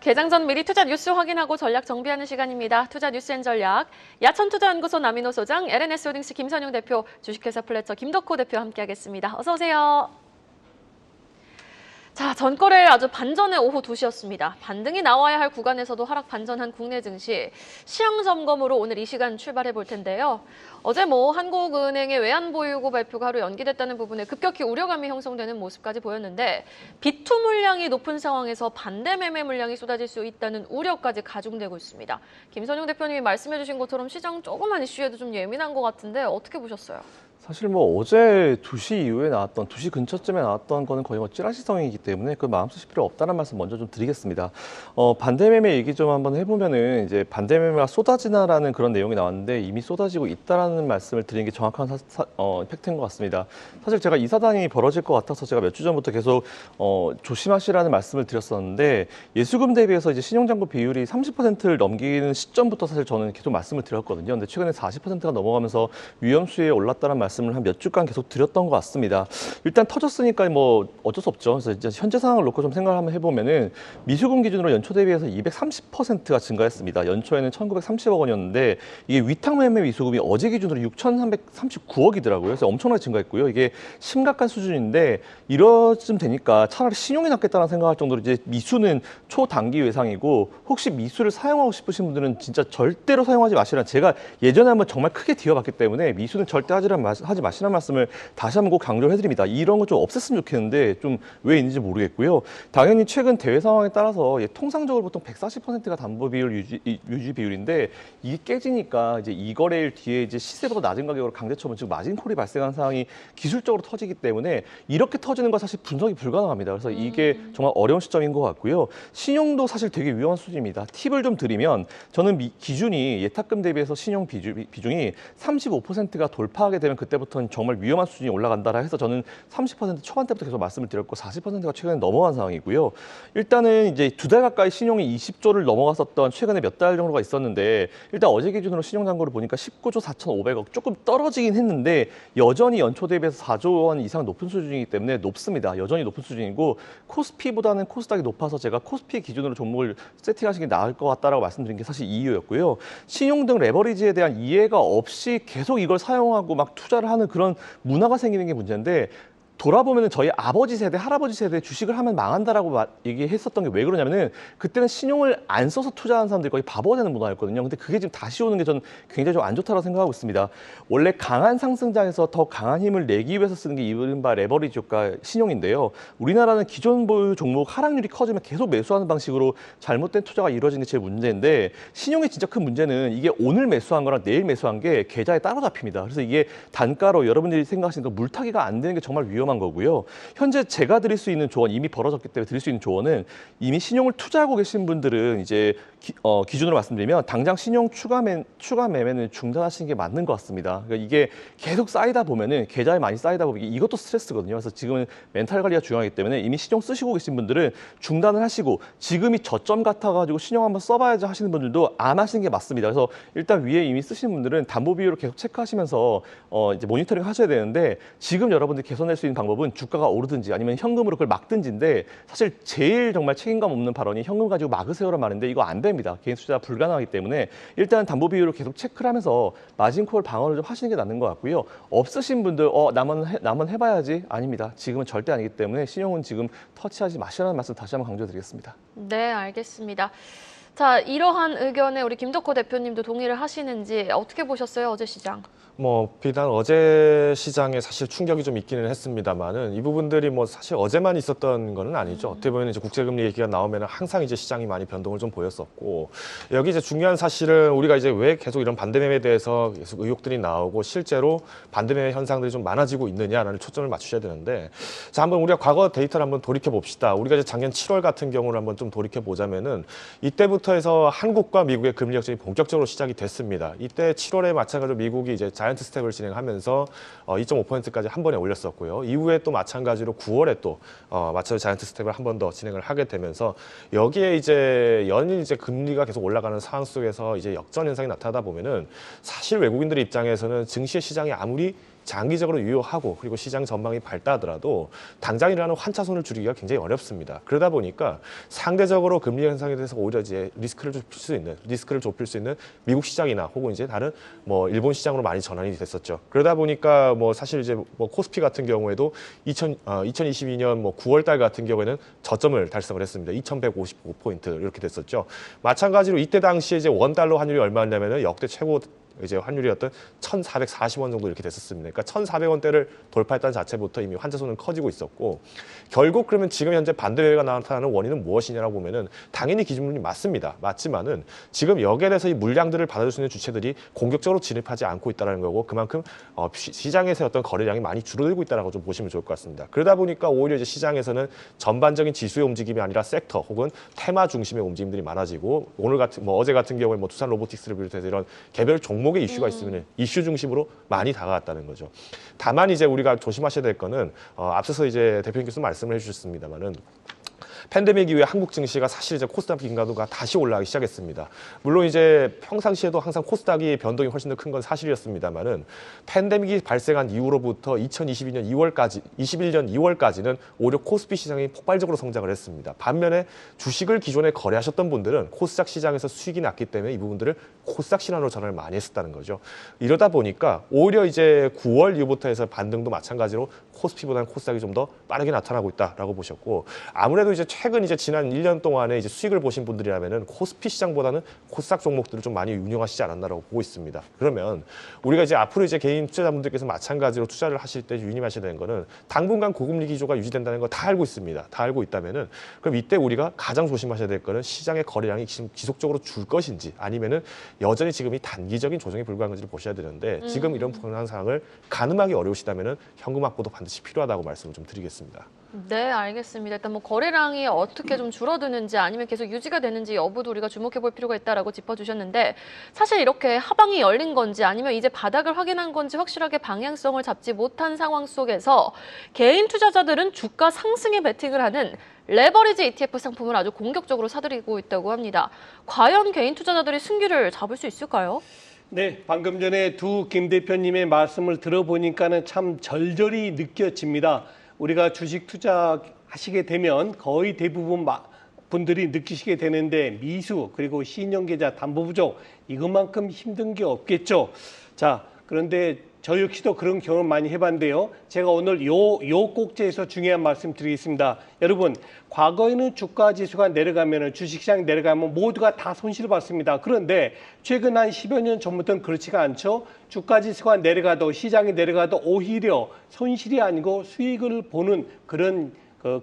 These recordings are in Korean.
개장 전 미리 투자 뉴스 확인하고 전략 정비하는 시간입니다. 투자 뉴스 앤 전략. 야천투자연구소 남인호 소장, LNS홀딩스 김선용 대표, 주식회사 플래처 김덕호 대표 함께하겠습니다. 어서 오세요. 자, 전거래일 아주 반전의 오후 2시였습니다. 반등이 나와야 할 구간에서도 하락 반전한 국내 증시. 시황 점검으로 오늘 이 시간 출발해 볼 텐데요. 어제 한국은행의 외환보유고 발표가 하루 연기됐다는 부분에 급격히 우려감이 형성되는 모습까지 보였는데 비투 물량이 높은 상황에서 반대 매매 물량이 쏟아질 수 있다는 우려까지 가중되고 있습니다. 김선용 대표님이 말씀해 주신 것처럼 시장 조그만 이슈에도 좀 예민한 것 같은데 어떻게 보셨어요? 사실 어제 2시 이후에 나왔던 2시 근처쯤에 나왔던 거는 거의 찌라시성이기 때문에 그 마음 쓰실 필요 없다는 말씀 먼저 좀 드리겠습니다. 반대 매매 얘기 좀 한번 해보면은 이제 반대 매매가 쏟아지나라는 그런 내용이 나왔는데 이미 쏟아지고 있다라는 말씀을 드리는 게 정확한 팩트인 것 같습니다. 사실 제가 이 사단이 벌어질 것 같아서 제가 몇 주 전부터 계속 조심하시라는 말씀을 드렸었는데 예수금 대비해서 이제 신용잔고 비율이 30%를 넘기는 시점부터 사실 저는 계속 말씀을 드렸거든요. 근데 최근에 40%가 넘어가면서 위험수위에 올랐다는 말씀을 한 몇 주간 계속 드렸던 것 같습니다. 일단 터졌으니까 어쩔 수 없죠. 그래서 이제 현재 상황을 놓고 좀 생각을 한번 해보면은 미수금 기준으로 연초 대비해서 230%가 증가했습니다. 연초에는 1,930억 원이었는데 이게 위탁 매매 미수금이 어제 기준으로 6,339억이더라고요. 그래서 엄청나게 증가했고요. 이게 심각한 수준인데 이러쯤 되니까 차라리 신용이 낫겠다는 생각할 정도로 이제 미수는 초단기 외상이고 혹시 미수를 사용하고 싶으신 분들은 진짜 절대로 사용하지 마시라. 제가 예전에 한번 정말 크게 뒤어봤기 때문에 미수는 절대 하지 마시라는 말씀을 다시 한번 꼭 강조를 해드립니다. 이런 거 좀 없앴으면 좋겠는데 좀 왜 있는지 모르겠고요. 당연히 최근 대외 상황에 따라서 통상적으로 보통 140%가 담보 비율 유지 비율인데 이게 깨지니까 이제 이 거래일 뒤에 이제 시세보다 낮은 가격으로 강제 처분 즉 마진콜이 발생한 상황이 기술적으로 터지기 때문에 이렇게 터지는 건 사실 분석이 불가능합니다. 그래서 이게 정말 어려운 시점인 것 같고요. 신용도 사실 되게 위험한 수준입니다. 팁을 좀 드리면 저는 기준이 예탁금 대비해서 신용 비중이 35%가 돌파하게 되면 그때부터는 정말 위험한 수준이 올라간다라 해서 저는 30% 초반대부터 계속 말씀을 드렸고 40%가 최근에 넘어간 상황이고요. 일단은 이제 2달 가까이 신용이 20조를 넘어갔었던 최근에 몇 달 정도가 있었는데 일단 어제 기준으로 신용잔고를 보니까 19조 4,500억 조금 떨어지긴 했는데 여전히 연초 대비해서 4조 원 이상 높은 수준이기 때문에 높습니다. 여전히 높은 수준이고 코스피보다는 코스닥이 높아서 제가 코스피 기준으로 종목을 세팅하시는 게 나을 것 같다라고 말씀드린 게 사실 이유였고요. 신용 등 레버리지에 대한 이해가 없이 계속 이걸 사용하고 막 투자를 하는 그런 문화가 생기는 게 문제인데 돌아보면 저희 아버지 세대, 할아버지 세대 주식을 하면 망한다라고 얘기했었던 게 왜 그러냐면은 그때는 신용을 안 써서 투자하는 사람들이 거의 바보가 되는 문화였거든요. 근데 그게 지금 다시 오는 게 저는 굉장히 좀 안 좋다고 생각하고 있습니다. 원래 강한 상승장에서 더 강한 힘을 내기 위해서 쓰는 게 이른바 레버리지 효과 신용인데요. 우리나라는 기존 보유 종목 하락률이 커지면 계속 매수하는 방식으로 잘못된 투자가 이루어지는 게 제일 문제인데 신용의 진짜 큰 문제는 이게 오늘 매수한 거랑 내일 매수한 게 계좌에 따로 잡힙니다. 그래서 이게 단가로 여러분들이 생각하시는 그 물타기가 안 되는 게 정말 위험한 거고요. 현재 제가 드릴 수 있는 조언 이미 벌어졌기 때문에 드릴 수 있는 조언은 이미 신용을 투자하고 계신 분들은 이제 기준으로 말씀드리면 당장 신용 추가 매매는 중단하시는 게 맞는 것 같습니다. 그러니까 이게 계속 쌓이다 보면은 계좌에 많이 쌓이다 보면 이것도 스트레스거든요. 그래서 지금은 멘탈 관리가 중요하기 때문에 이미 신용 쓰시고 계신 분들은 중단을 하시고 지금이 저점 같아가지고 신용 한번 써봐야지 하시는 분들도 안 하시는 게 맞습니다. 그래서 일단 위에 이미 쓰시는 분들은 담보 비율을 계속 체크하시면서 이제 모니터링 하셔야 되는데 지금 여러분들이 개선할 수 있는 방법은 주가가 오르든지 아니면 현금으로 그걸 막든지인데 사실 제일 정말 책임감 없는 발언이 현금 가지고 막으세요란 말인데 이거 안 됩니다. 개인 투자 불가능하기 때문에 일단 담보 비율을 계속 체크를 하면서 마진콜 방어를 좀 하시는 게 맞는 것 같고요. 없으신 분들 남은 해봐야지 아닙니다. 지금은 절대 아니기 때문에 신용은 지금 터치하지 마시라는 말씀 다시 한번 강조드리겠습니다. 네, 알겠습니다. 자, 이러한 의견에 우리 김덕호 대표님도 동의를 하시는지 어떻게 보셨어요, 어제 시장? 비단 어제 시장에 사실 충격이 좀 있기는 했습니다만은 이 부분들이 사실 어제만 있었던 거는 아니죠. 어떻게 보면 이제 국제금리 얘기가 나오면 항상 이제 시장이 많이 변동을 좀 보였었고 여기 이제 중요한 사실은 우리가 이제 왜 계속 이런 반대매매에 대해서 계속 의혹들이 나오고 실제로 반대매매 현상들이 좀 많아지고 있느냐라는 초점을 맞추셔야 되는데 자, 한번 우리가 과거 데이터를 한번 돌이켜 봅시다. 우리가 이제 작년 7월 같은 경우를 한번 좀 돌이켜 보자면은 이때부터 해서 한국과 미국의 금리 역전이 본격적으로 시작이 됐습니다. 이때 7월에 마찬가지로 미국이 이제 자이언트 스텝을 진행하면서 2.5%까지 한 번에 올렸었고요. 이후에 또 마찬가지로 9월에 또 마찬가지로 자이언트 스텝을 한 번 더 진행을 하게 되면서 여기에 이제 연일 이제 금리가 계속 올라가는 상황 속에서 이제 역전 현상이 나타나다 보면은 사실 외국인들의 입장에서는 증시 시장이 아무리 장기적으로 유효하고 그리고 시장 전망이 밝다하더라도 당장 일어나는 환차손을 줄이기가 굉장히 어렵습니다. 그러다 보니까 상대적으로 금리 현상에 대해서 오히려 이제 리스크를 좁힐 수 있는 미국 시장이나 혹은 이제 다른 뭐 일본 시장으로 많이 전환이 됐었죠. 그러다 보니까 뭐 사실 이제 뭐 코스피 같은 경우에도 2022년 뭐 9월 달 같은 경우에는 저점을 달성을 했습니다. 2,155포인트 이렇게 됐었죠. 마찬가지로 이때 당시에 이제 원달러 환율이 얼마였냐면은 역대 최고 이제 환율이었던 1,440원 정도 이렇게 됐었습니다. 그러니까 1,400원대를 돌파했다는 자체부터 이미 환차손은 커지고 있었고 결국 그러면 지금 현재 반대회가 나타나는 원인은 무엇이냐라고 보면은 당연히 기준물이 맞습니다. 맞지만은 지금 여기에 대해서 이 물량들을 받아줄 수 있는 주체들이 공격적으로 진입하지 않고 있다는 거고 그만큼 시장에서 어떤 거래량이 많이 줄어들고 있다라고 좀 보시면 좋을 것 같습니다. 그러다 보니까 오히려 이제 시장에서는 전반적인 지수의 움직임이 아니라 섹터 혹은 테마 중심의 움직임들이 많아지고 오늘 같은 뭐 어제 같은 경우에 뭐 두산 로보틱스를 비롯해서 이런 개별 종목의 이슈가 있으면 이슈 중심으로 많이 다가왔다는 거죠. 다만 이제 우리가 조심하셔야 될 거는 앞서서 이제 대표님께서 말씀을 해주셨습니다만은 팬데믹 이후에 한국 증시가 사실 이제 코스닥 빈가도가 다시 올라가기 시작했습니다. 물론 이제 평상시에도 항상 코스닥이 변동이 훨씬 더 큰 건 사실이었습니다만은 팬데믹이 발생한 이후로부터 2022년 2월까지, 21년 2월까지는 오히려 코스피 시장이 폭발적으로 성장을 했습니다. 반면에 주식을 기존에 거래하셨던 분들은 코스닥 시장에서 수익이 났기 때문에 이 부분들을 코스닥 신환으로 전환을 많이 했었다는 거죠. 이러다 보니까 오히려 이제 9월 이후부터 해서 반등도 마찬가지로 코스피보다는 코스닥이 좀 더 빠르게 나타나고 있다라고 보셨고 아무래도 이제 최근 이제 지난 1년 동안에 이제 수익을 보신 분들이라면은 코스피 시장보다는 코스닥 종목들을 좀 많이 운용하시지 않았나라고 보고 있습니다. 그러면 우리가 이제 앞으로 이제 개인 투자자분들께서 마찬가지로 투자를 하실 때 유념하셔야 되는 거는 당분간 고금리 기조가 유지된다는 거 다 알고 있습니다. 다 알고 있다면은 그럼 이때 우리가 가장 조심하셔야 될 거는 시장의 거래량이 지금 지속적으로 줄 것인지 아니면은 여전히 지금 이 단기적인 조정에 불과한 건지를 보셔야 되는데 지금 이런 불안한 상황을 가늠하기 어려우시다면은 현금 확보도 반드시 필요하다고 말씀을 좀 드리겠습니다. 네, 알겠습니다. 일단 뭐 거래량이 어떻게 좀 줄어드는지 아니면 계속 유지가 되는지 여부도 우리가 주목해 볼 필요가 있다라고 짚어주셨는데 사실 이렇게 하방이 열린 건지 아니면 이제 바닥을 확인한 건지 확실하게 방향성을 잡지 못한 상황 속에서 개인 투자자들은 주가 상승에 베팅을 하는 레버리지 ETF 상품을 아주 공격적으로 사들이고 있다고 합니다. 과연 개인 투자자들이 승기를 잡을 수 있을까요? 네, 방금 전에 두 김 대표님의 말씀을 들어보니까는 참 절절히 느껴집니다. 우리가 주식 투자하시게 되면 거의 대부분 분들이 느끼시게 되는데 미수 그리고 신용계좌 담보 부족 이것만큼 힘든 게 없겠죠. 자, 그런데 저 역시도 그런 경험 많이 해봤는데요. 제가 오늘 요 꼭지에서 중요한 말씀 드리겠습니다. 여러분, 과거에는 주가 지수가 내려가면 주식시장 내려가면 모두가 다 손실을 봤습니다. 그런데 최근 한 10여 년 전부터는 그렇지가 않죠. 주가 지수가 내려가도 시장이 내려가도 오히려 손실이 아니고 수익을 보는 그런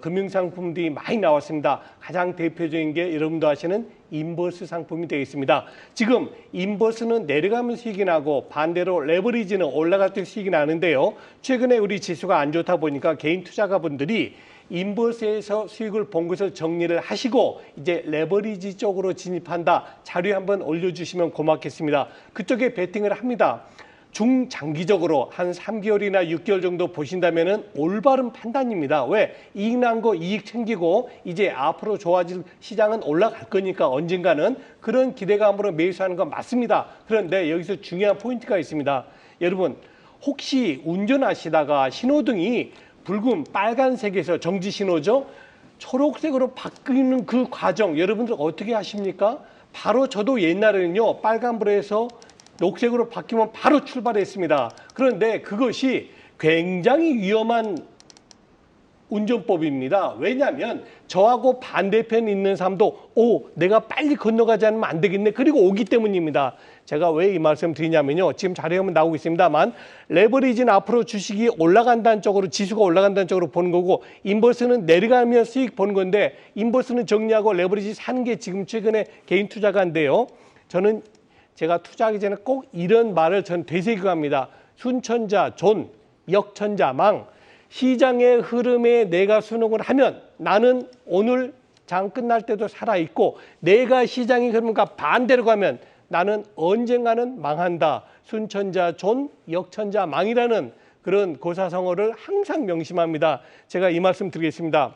금융상품들이 많이 나왔습니다. 가장 대표적인 게 여러분도 아시는 인버스 상품이 되겠습니다. 지금 인버스는 내려가면 수익이 나고 반대로 레버리지는 올라갈 때 수익이 나는데요. 최근에 우리 지수가 안 좋다 보니까 개인 투자가분들이 인버스에서 수익을 본 것을 정리를 하시고 이제 레버리지 쪽으로 진입한다. 자료 한번 올려주시면 고맙겠습니다. 그쪽에 베팅을 합니다. 중장기적으로 한 3개월이나 6개월 정도 보신다면은 올바른 판단입니다. 왜? 이익 난 거 이익 챙기고 이제 앞으로 좋아질 시장은 올라갈 거니까 언젠가는 그런 기대감으로 매수하는 건 맞습니다. 그런데 여기서 중요한 포인트가 있습니다. 여러분, 혹시 운전하시다가 신호등이 붉은 빨간색에서 정지 신호죠? 초록색으로 바뀌는 그 과정 여러분들 어떻게 하십니까? 바로 저도 옛날에는요 빨간불에서 녹색으로 바뀌면 바로 출발했습니다. 그런데 그것이 굉장히 위험한 운전법입니다. 왜냐하면 저하고 반대편에 있는 사람도 내가 빨리 건너가지 않으면 안 되겠네. 그리고 오기 때문입니다. 제가 왜 이 말씀 드리냐면요. 지금 자료에 나오고 있습니다만 레버리지는 앞으로 주식이 올라간다는 쪽으로 지수가 올라간다는 쪽으로 보는 거고 인버스는 내려가면 수익 보는 건데 인버스는 정리하고 레버리지 사는 게 지금 최근에 개인 투자가인데요. 저는 제가 투자하기 전에 꼭 이런 말을 전 되새기고 합니다. 순천자 존, 역천자 망. 시장의 흐름에 내가 순응을 하면 나는 오늘 장 끝날 때도 살아있고 내가 시장의 흐름과 반대로 가면 나는 언젠가는 망한다. 순천자 존, 역천자 망이라는 그런 고사성어를 항상 명심합니다. 제가 이 말씀 드리겠습니다.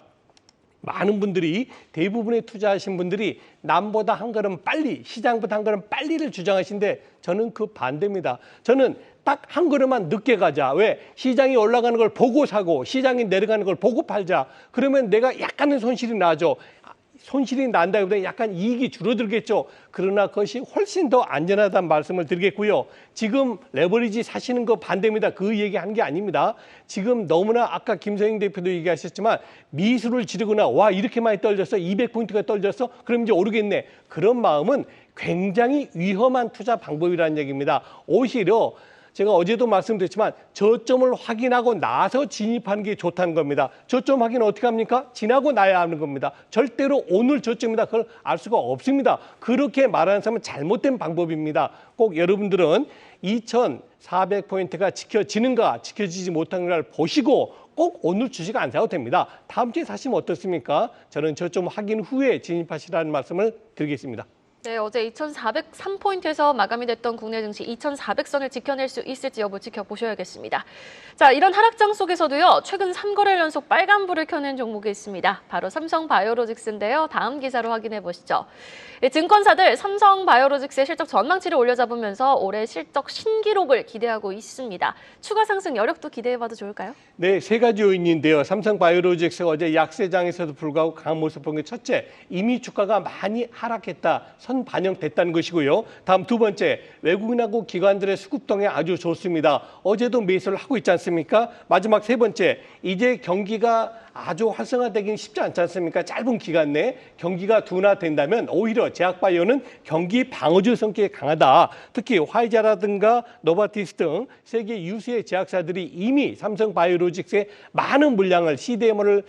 많은 분들이 대부분의 투자하신 분들이 남보다 한 걸음 빨리 시장보다 한 걸음 빨리를 주장하시는데 저는 그 반대입니다. 저는 딱 한 걸음만 늦게 가자. 왜? 시장이 올라가는 걸 보고 사고 시장이 내려가는 걸 보고 팔자. 그러면 내가 약간의 손실이 나죠. 손실이 난다기보다 약간 이익이 줄어들겠죠. 그러나 그것이 훨씬 더 안전하다는 말씀을 드리겠고요. 지금 레버리지 사시는 거 반대입니다. 그 얘기하는 게 아닙니다. 지금 너무나 아까 김성영 대표도 얘기하셨지만 미수를 지르거나 와 이렇게 많이 떨어졌어. 200포인트가 떨어졌어. 그럼 이제 오르겠네. 그런 마음은 굉장히 위험한 투자 방법이라는 얘기입니다. 오히려 제가 어제도 말씀드렸지만 저점을 확인하고 나서 진입하는 게 좋다는 겁니다. 저점 확인 어떻게 합니까? 지나고 나야 하는 겁니다. 절대로 오늘 저점이다. 그걸 알 수가 없습니다. 그렇게 말하는 사람은 잘못된 방법입니다. 꼭 여러분들은 2,400포인트가 지켜지는가 지켜지지 못하는가를 보시고 꼭 오늘 주식 안 사도 됩니다. 다음 주에 사시면 어떻습니까? 저는 저점 확인 후에 진입하시라는 말씀을 드리겠습니다. 네, 어제 2,403포인트에서 마감이 됐던 국내 증시 2,400선을 지켜낼 수 있을지 여부 지켜보셔야겠습니다. 자, 이런 하락장 속에서도요, 최근 3거래일 연속 빨간불을 켜낸 종목이 있습니다. 바로 삼성바이오로직스인데요. 다음 기사로 확인해 보시죠. 증권사들 삼성바이오로직스의 실적 전망치를 올려잡으면서 올해 실적 신기록을 기대하고 있습니다. 추가 상승 여력도 기대해봐도 좋을까요? 네, 세 가지 요인인데요. 삼성바이오로직스가 어제 약세장에서도 불구하고 강한 모습 본 게 첫째, 이미 주가가 많이 하락했다. 선 반영됐다는 것이고요. 다음 두 번째, 외국인하고 기관들의 수급동에 아주 좋습니다. 어제도 매수를 하고 있지 않습니까? 마지막 세 번째, 이제 경기가 아주 활성화되긴 쉽지 않지 않습니까? 짧은 기간 내에 경기가 둔화된다면 오히려 제약바이오는 경기 방어주 성격이 강하다. 특히 화이자라든가 노바티스 등 세계 유수의 제약사들이 이미 삼성바이오로직스의 많은 물량을 CDMO를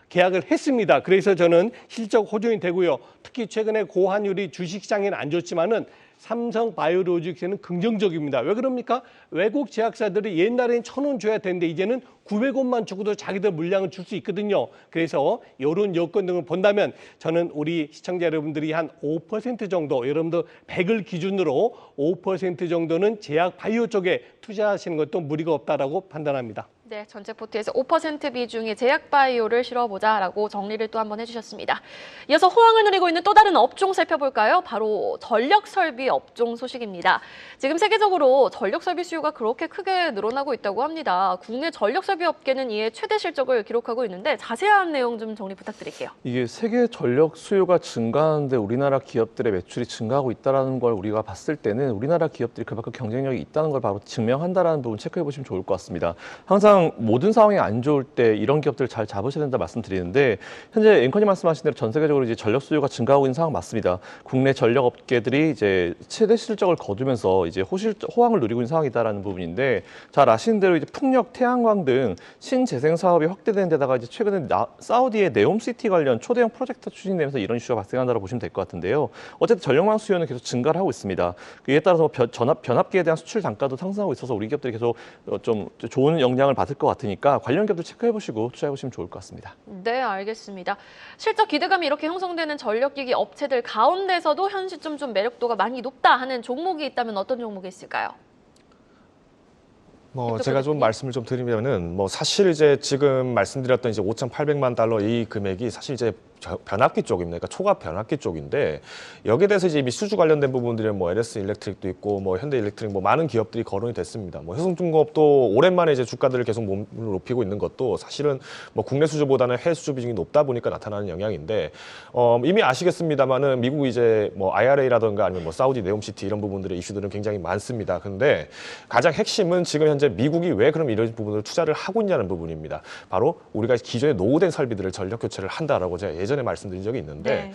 계약을 했습니다. 그래서 저는 실적 호전이 되고요. 특히 최근에 고환율이 주식시장에는 안 좋지만은 삼성바이오로직스는 긍정적입니다. 왜 그럽니까? 외국 제약사들이 옛날엔 1,000원 줘야 되는데 이제는 900원만 주고도 자기들 물량을 줄 수 있거든요. 그래서 이런 여건 등을 본다면 저는 우리 시청자 여러분들이 한 5% 정도, 여러분들 100을 기준으로 5% 정도는 제약 바이오 쪽에 투자하시는 것도 무리가 없다라고 판단합니다. 네, 전체 포트에서 5% 비중의 제약바이오를 실어보자라고 정리를 또 한번 해주셨습니다. 이어서 호황을 누리고 있는 또 다른 업종 살펴볼까요? 바로 전력설비 업종 소식입니다. 지금 세계적으로 전력설비 수요가 그렇게 크게 늘어나고 있다고 합니다. 국내 전력설비 업계는 이에 최대 실적을 기록하고 있는데 자세한 내용 좀 정리 부탁드릴게요. 이게 세계 전력 수요가 증가하는데 우리나라 기업들의 매출이 증가하고 있다는 걸 우리가 봤을 때는 우리나라 기업들이 그만큼 경쟁력이 있다는 걸 바로 증명한다는 부분 체크해 보시면 좋을 것 같습니다. 항상 모든 상황이 안 좋을 때 이런 기업들을 잘 잡으셔야 된다 말씀드리는데 현재 앵커님 말씀하신 대로 전 세계적으로 이제 전력 수요가 증가하고 있는 상황 맞습니다. 국내 전력 업계들이 이제 최대 실적을 거두면서 이제 호황을 누리고 있는 상황이다라는 부분인데 잘 아시는 대로 이제 풍력, 태양광 등 신재생 사업이 확대되는 데다가 이제 최근에 사우디의 네옴시티 관련 초대형 프로젝트 추진되면서 이런 이슈가 발생한다고 보시면 될 것 같은데요. 어쨌든 전력망 수요는 계속 증가를 하고 있습니다. 이에 따라서 변압기에 대한 수출 단가도 상승하고 있어서 우리 기업들이 계속 좀 좋은 영향을 받을 것 같으니까 관련 기업들 체크해 보시고 투자해 보시면 좋을 것 같습니다. 네, 알겠습니다. 실적 기대감이 이렇게 형성되는 전력기기 업체들 가운데서도 현 시점 좀 매력도가 많이 높다 하는 종목이 있다면 어떤 종목이 있을까요? 제가 좀 말씀을 좀 드리면은 사실 이제 지금 말씀드렸던 이제 5,800만 달러 이 금액이 사실 이제 변압기 쪽입니다. 그러니까 초과 변압기 쪽인데 여기에 대해서 이제 이미 수주 관련된 부분들은 LS 일렉트릭도 있고 현대 일렉트릭 많은 기업들이 거론이 됐습니다. 효성중공업도 오랜만에 이제 주가들을 계속 몸을 높이고 있는 것도 사실은 국내 수주보다는 해외 수주 비중이 높다 보니까 나타나는 영향인데 이미 아시겠습니다만은 미국이 이제 IRA라든가 아니면 사우디 네옴시티 이런 부분들의 이슈들은 굉장히 많습니다. 근데 가장 핵심은 지금 현재 미국이 왜 그럼 이런 부분을 투자를 하고 있냐는 부분입니다. 바로 우리가 기존에 노후된 설비들을 전력 교체를 한다라고 제가 예전에 말씀드린 적이 있는데 네.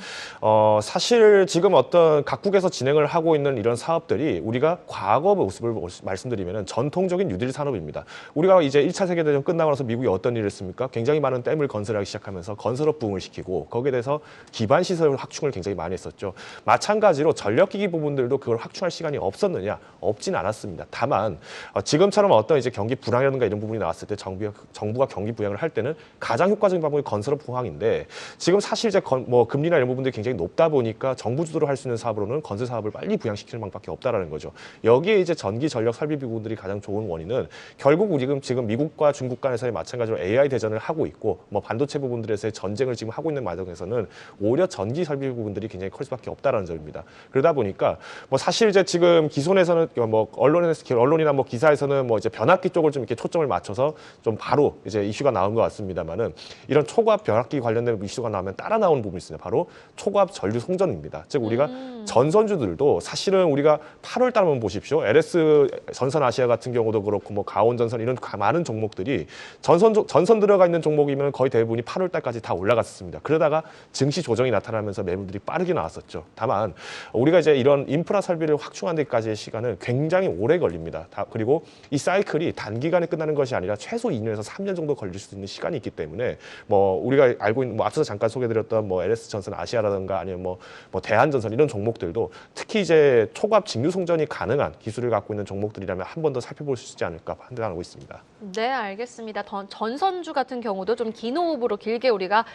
사실 지금 어떤 각국에서 진행을 하고 있는 이런 사업들이 우리가 과거 모습을 말씀드리면 전통적인 뉴딜 산업입니다. 우리가 이제 1차 세계대전 끝나고 나서 미국이 어떤 일을 했습니까? 굉장히 많은 댐을 건설하기 시작하면서 건설업 붐을 시키고 거기에 대해서 기반 시설 확충을 굉장히 많이 했었죠. 마찬가지로 전력기기 부분들도 그걸 확충할 시간이 없었느냐? 없진 않았습니다. 다만 지금처럼 어떤 이제 경기 불황이라든가 이런 부분이 나왔을 때 정부가 경기 부양을 할 때는 가장 효과적인 방법이 건설업 부황인데 지금 사실 이제 뭐 금리나 이런 부분들이 굉장히 높다 보니까 정부 주도로 할 수 있는 사업으로는 건설 사업을 빨리 부양시키는 방법밖에 없다라는 거죠. 여기에 이제 전기 전력 설비 부분들이 가장 좋은 원인은 결국 지금 미국과 중국 간에서의 마찬가지로 AI 대전을 하고 있고 뭐 반도체 부분들에서의 전쟁을 지금 하고 있는 과정에서는 오히려 전기 설비 부분들이 굉장히 클 수밖에 없다라는 점입니다. 그러다 보니까 뭐 사실 이제 지금 기존에서는 뭐 언론이나 뭐 기사에서는 뭐 이제 변압기 쪽을 좀 이렇게 초점을 맞춰서 좀 바로 이제 이슈가 나온 것 같습니다만은 이런 초고압 변압기 관련된 이슈가 나오면 따라 나오는 부분이 있습니다. 바로 초고압 전류 송전입니다. 즉 우리가 전선주들도 사실은 우리가 8월 달 한번 보십시오. LS 전선 아시아 같은 경우도 그렇고 뭐 가온 전선 이런 많은 종목들이 전선 들어가 있는 종목이면 거의 대부분이 8월 달까지 다 올라갔었습니다. 그러다가 증시 조정이 나타나면서 매물들이 빠르게 나왔었죠. 다만 우리가 이제 이런 인프라 설비를 확충하는 데까지의 시간은 굉장히 오래 걸립니다. 그리고 이 사이클이 단기간에 끝나는 것이 아니라 최소 2년에서 3년 정도 걸릴 수 있는 시간이 있기 때문에 뭐 우리가 알고 있는 뭐 앞서서 잠깐 소개드렸던 뭐 LS 전선 아시아라든가 아니면 뭐 대한전선 이런 종목들도 특히 이제 초고압 직류 송전이 가능한 기술을 갖고 있는 종목들이라면 한 번 더 살펴볼 수 있지 않을까 판단하고 있습니다. 네, 알겠습니다. 전선주 같은 경우도 좀 긴 호흡으로 길게 우리가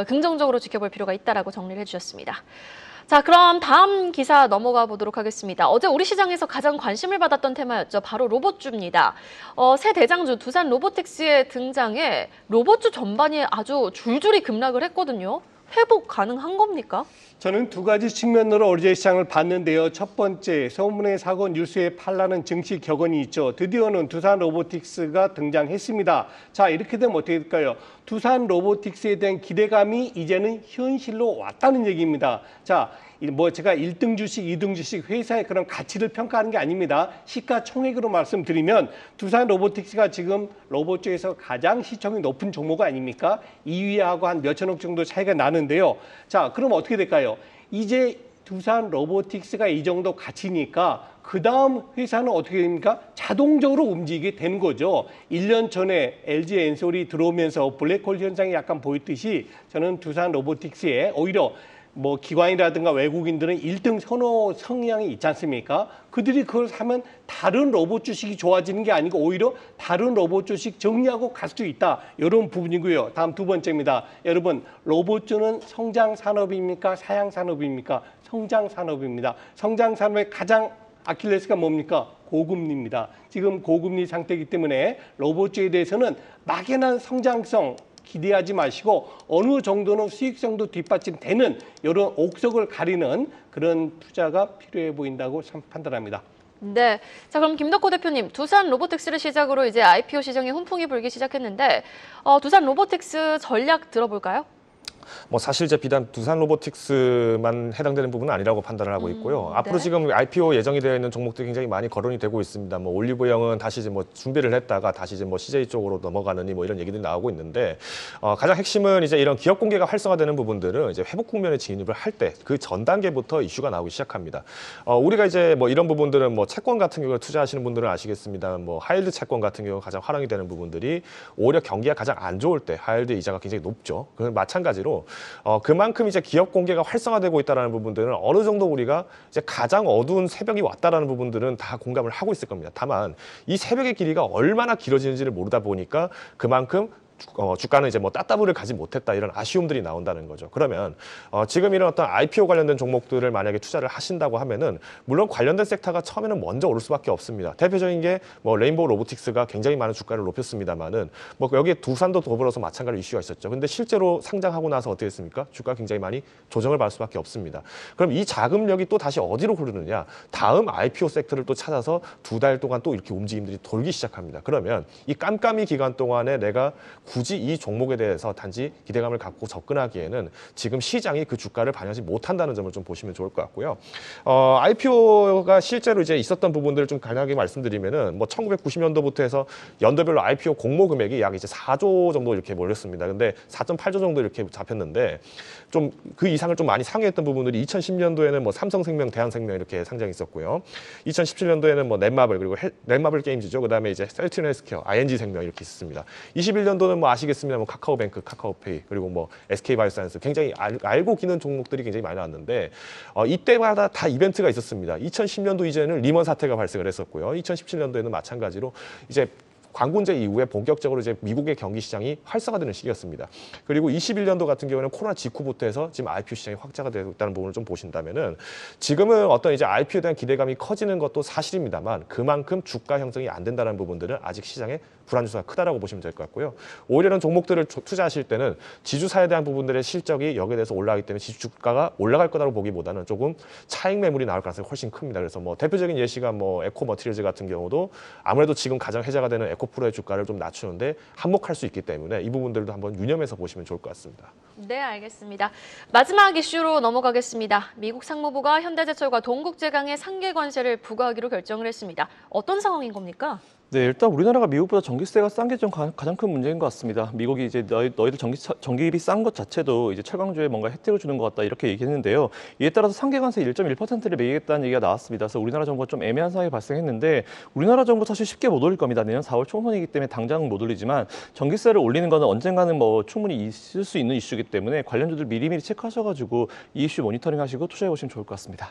긍정적으로 지켜볼 필요가 있다라고 정리를 해주셨습니다. 자, 그럼 다음 기사 넘어가 보도록 하겠습니다. 어제 우리 시장에서 가장 관심을 받았던 테마였죠. 바로 로봇주입니다. 새 대장주 두산 로보틱스의 등장에 로봇주 전반이 아주 줄줄이 급락을 했거든요. 회복 가능한 겁니까? 저는 두 가지 측면으로 어제 시장을 봤는데요. 첫 번째, 소문의 사고 뉴스에 팔라는 증시 격언이 있죠. 드디어는 두산 로보틱스가 등장했습니다. 자, 이렇게 되면 어떻게 될까요? 두산 로보틱스에 대한 기대감이 이제는 현실로 왔다는 얘기입니다. 자, 뭐 제가 1등 주식, 2등 주식 회사의 그런 가치를 평가하는 게 아닙니다. 시가총액으로 말씀드리면 두산 로보틱스가 지금 로봇 중에서 가장 시총이 높은 종목 아닙니까? 2위하고 한 몇천억 정도 차이가 나는데요. 자, 그럼 어떻게 될까요? 이제 두산 로보틱스가 이 정도 가치니까 그 다음 회사는 어떻게 됩니까? 자동적으로 움직이게 되는 거죠. 1년 전에 LG 엔솔이 들어오면서 블랙홀 현상이 약간 보였듯이 저는 두산 로보틱스에 오히려 뭐 기관이라든가 외국인들은 1등 선호 성향이 있지 않습니까? 그들이 그걸 사면 다른 로봇 주식이 좋아지는 게 아니고 오히려 다른 로봇 주식 정리하고 갈 수 있다. 이런 부분이고요. 다음 두 번째입니다. 여러분, 로봇주는 성장 산업입니까? 사양 산업입니까? 성장 산업입니다. 성장 산업의 가장 아킬레스가 뭡니까? 고금리입니다. 지금 고금리 상태이기 때문에 로봇주에 대해서는 막연한 성장성 기대하지 마시고 어느 정도는 수익성도 뒷받침되는 이런 옥석을 가리는 그런 투자가 필요해 보인다고 판단합니다. 네. 자, 그럼 김덕호 대표님, 두산 로보틱스를 시작으로 이제 IPO 시장에 훈풍이 불기 시작했는데 두산 로보틱스 전략 들어볼까요? 뭐 사실 이제 비단 두산 로보틱스만 해당되는 부분은 아니라고 판단을 하고 있고요. 앞으로 네. 지금 IPO 예정이 되어 있는 종목들이 굉장히 많이 거론이 되고 있습니다. 뭐 올리브영은 다시 이제 뭐 준비를 했다가 다시 이제 뭐 CJ 쪽으로 넘어가느니 뭐 이런 얘기들이 나오고 있는데 가장 핵심은 이제 이런 기업 공개가 활성화되는 부분들은 이제 회복 국면에 진입을 할 때 그 전 단계부터 이슈가 나오기 시작합니다. 우리가 이제 뭐 이런 부분들은 뭐 채권 같은 경우에 투자하시는 분들은 아시겠습니다. 뭐 하이힐드 채권 같은 경우 가장 활용이 되는 부분들이 오히려 경기가 가장 안 좋을 때 하이힐드 이자가 굉장히 높죠. 그건 마찬가지로 그만큼 이제 기업 공개가 활성화되고 있다는 부분들은 어느 정도 우리가 이제 가장 어두운 새벽이 왔다라는 부분들은 다 공감을 하고 있을 겁니다. 다만 이 새벽의 길이가 얼마나 길어지는지를 모르다 보니까 그만큼 주가는 이제 뭐 따따블을 가지 못했다 이런 아쉬움들이 나온다는 거죠. 그러면 지금 이런 어떤 IPO 관련된 종목들을 만약에 투자를 하신다고 하면은 물론 관련된 섹터가 처음에는 먼저 오를 수밖에 없습니다. 대표적인 게 뭐 레인보우 로보틱스가 굉장히 많은 주가를 높였습니다만은 뭐 여기에 두산도 더불어서 마찬가지로 이슈가 있었죠. 근데 실제로 상장하고 나서 어떻게 됐습니까? 주가 굉장히 많이 조정을 받을 수밖에 없습니다. 그럼 이 자금력이 또 다시 어디로 흐르느냐? 다음 IPO 섹터를 또 찾아서 2달 동안 또 이렇게 움직임들이 돌기 시작합니다. 그러면 이 깜깜이 기간 동안에 내가 굳이 이 종목에 대해서 단지 기대감을 갖고 접근하기에는 지금 시장이 그 주가를 반영하지 못한다는 점을 좀 보시면 좋을 것 같고요. IPO가 실제로 이제 있었던 부분들을 좀 간략하게 말씀드리면은 뭐 1990년도부터 해서 연도별로 IPO 공모 금액이 약 이제 4조 정도 이렇게 몰렸습니다. 근데 4.8조 정도 이렇게 잡혔는데 좀 그 이상을 좀 많이 상회했던 부분들이 2010년도에는 뭐 삼성생명, 대한생명 이렇게 상장이 있었고요. 2017년도에는 뭐 넷마블 그리고 넷마블 게임즈죠. 그다음에 이제 셀트리온 헬스케어, ING 생명 이렇게 있었습니다. 21년도는 뭐 아시겠습니다만 카카오뱅크, 카카오페이 그리고 뭐 SK바이오사이언스 굉장히 알고 기는 종목들이 굉장히 많이 나왔는데 이때마다 다 이벤트가 있었습니다. 2010년도 이전에는 리먼 사태가 발생을 했었고요. 2017년도에는 마찬가지로 이제 광군제 이후에 본격적으로 이제 미국의 경기 시장이 활성화되는 시기였습니다. 그리고 21년도 같은 경우는 코로나 직후부터 해서 지금 IPO 시장이 확대가 되고 있다는 부분을 좀 보신다면은 지금은 어떤 이제 IPO에 대한 기대감이 커지는 것도 사실입니다만 그만큼 주가 형성이 안 된다는 부분들은 아직 시장에 불안 요소가 크다라고 보시면 될 것 같고요. 오히려는 종목들을 투자하실 때는 지주사에 대한 부분들의 실적이 여기에 대해서 올라가기 때문에 주가가 올라갈 거라고 보기보다는 조금 차익 매물이 나올 가능성이 훨씬 큽니다. 그래서 뭐 대표적인 예시가 뭐 에코머티리얼즈 같은 경우도 아무래도 지금 가장 해자가 되는 에코프로의 주가를 좀 낮추는데 한몫할 수 있기 때문에 이 부분들도 한번 유념해서 보시면 좋을 것 같습니다. 네, 알겠습니다. 마지막 이슈로 넘어가겠습니다. 미국 상무부가 현대제철과 동국제강에 상계 관세를 부과하기로 결정을 했습니다. 어떤 상황인 겁니까? 네, 일단 우리나라가 미국보다 전기세가 싼 게 좀 가장 큰 문제인 것 같습니다. 미국이 이제 너희들 전기비 싼 것 자체도 이제 철강주에 뭔가 혜택을 주는 것 같다 이렇게 얘기했는데요. 이에 따라서 상계관세 1.1%를 매기겠다는 얘기가 나왔습니다. 그래서 우리나라 정부가 좀 애매한 상황이 발생했는데 우리나라 정부 사실 쉽게 못 올릴 겁니다. 내년 4월 총선이기 때문에 당장은 못 올리지만 전기세를 올리는 거는 언젠가는 뭐 충분히 있을 수 있는 이슈이기 때문에 관련주들 미리미리 체크하셔가지고 이 이슈 모니터링하시고 투자해 보시면 좋을 것 같습니다.